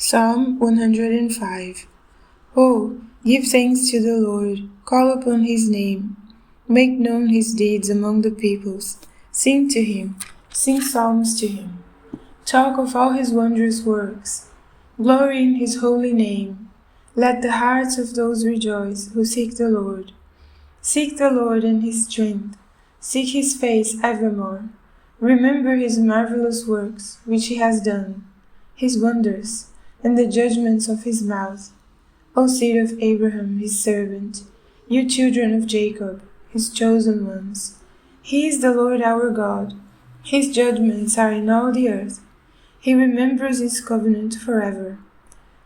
Psalm 105. Oh, give thanks to the Lord, call upon his name, make known his deeds among the peoples. Sing to him, sing psalms to him. Talk of all his wondrous works. Glory in his holy name. Let the hearts of those rejoice who seek the Lord. Seek the Lord and his strength. Seek his face evermore. Remember his marvelous works which he has done, his wonders, and the judgments of his mouth. O seed of Abraham, his servant, you children of Jacob, his chosen ones. He is the Lord our God. His judgments are in all the earth. He remembers his covenant forever,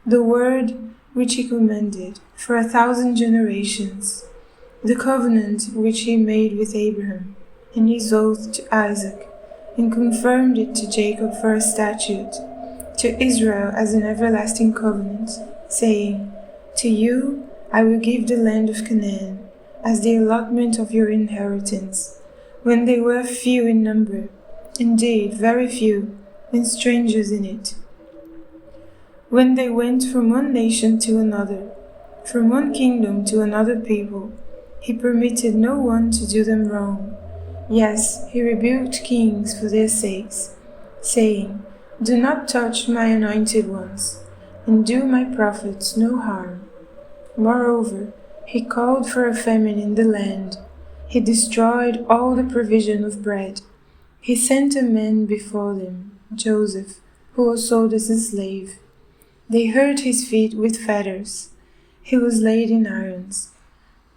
the word which he commanded for 1,000 generations, the covenant which he made with Abraham, and his oath to Isaac, and confirmed it to Jacob for a statute, to Israel as an everlasting covenant, saying, To you I will give the land of Canaan, as the allotment of your inheritance, when they were few in number, indeed very few, and strangers in it. When they went from one nation to another, from one kingdom to another people, he permitted no one to do them wrong. Yes, he rebuked kings for their sakes, saying, Do not touch my anointed ones, and do my prophets no harm. Moreover, he called for a famine in the land. He destroyed all the provision of bread. He sent a man before them, Joseph, who was sold as a slave. They hurt his feet with fetters. He was laid in irons,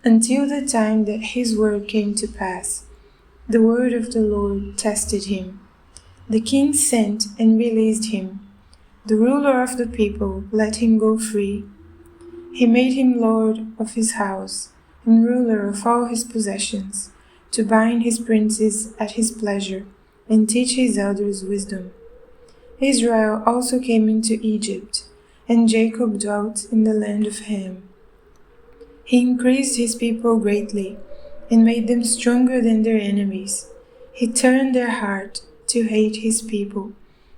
until the time that his word came to pass. The word of the Lord tested him. The king sent and released him. The ruler of the people let him go free. He made him lord of his house and ruler of all his possessions, to bind his princes at his pleasure and teach his elders wisdom. Israel also came into Egypt, and Jacob dwelt in the land of Ham. He increased his people greatly and made them stronger than their enemies. He turned their heart to hate his people,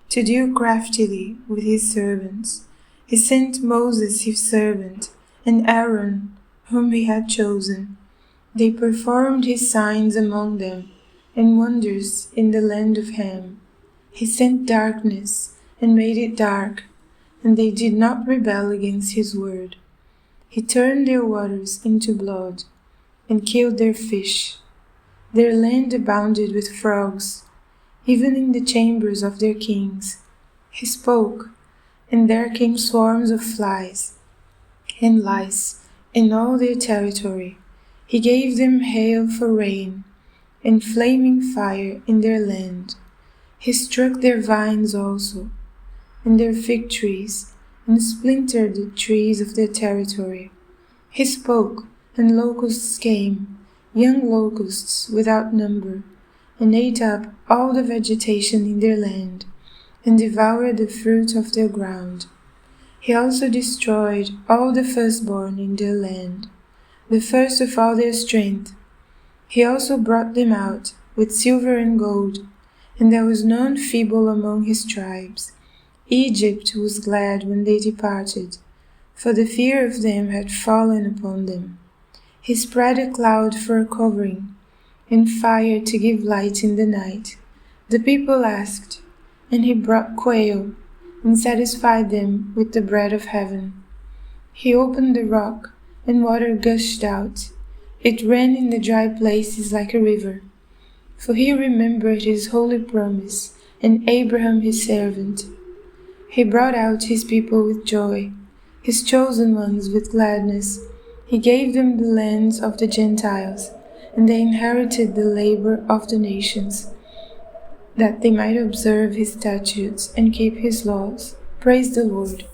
to deal craftily with his servants. He sent Moses his servant, and Aaron, whom he had chosen. They performed his signs among them, and wonders in the land of Ham. He sent darkness, and made it dark, and they did not rebel against his word. He turned their waters into blood, and killed their fish. Their land abounded with frogs, even in the chambers of their kings. He spoke, and there came swarms of flies and lice in all their territory. He gave them hail for rain, and flaming fire in their land. He struck their vines also, and their fig trees, and splintered the trees of their territory. He spoke, and locusts came, young locusts without number, and ate up all the vegetation in their land, and devoured the fruit of their ground. He also destroyed all the firstborn in their land, the first of all their strength. He also brought them out with silver and gold, and there was none feeble among his tribes. Egypt was glad when they departed, for the fear of them had fallen upon them. He spread a cloud for a covering, and fire to give light in the night. The people asked, and he brought quail, and satisfied them with the bread of heaven. He opened the rock, and water gushed out. It ran in the dry places like a river. For he remembered his holy promise, and Abraham his servant. He brought out his people with joy, his chosen ones with gladness. He gave them the lands of the Gentiles, and they inherited the labor of the nations, that they might observe his statutes and keep his laws. Praise the Lord.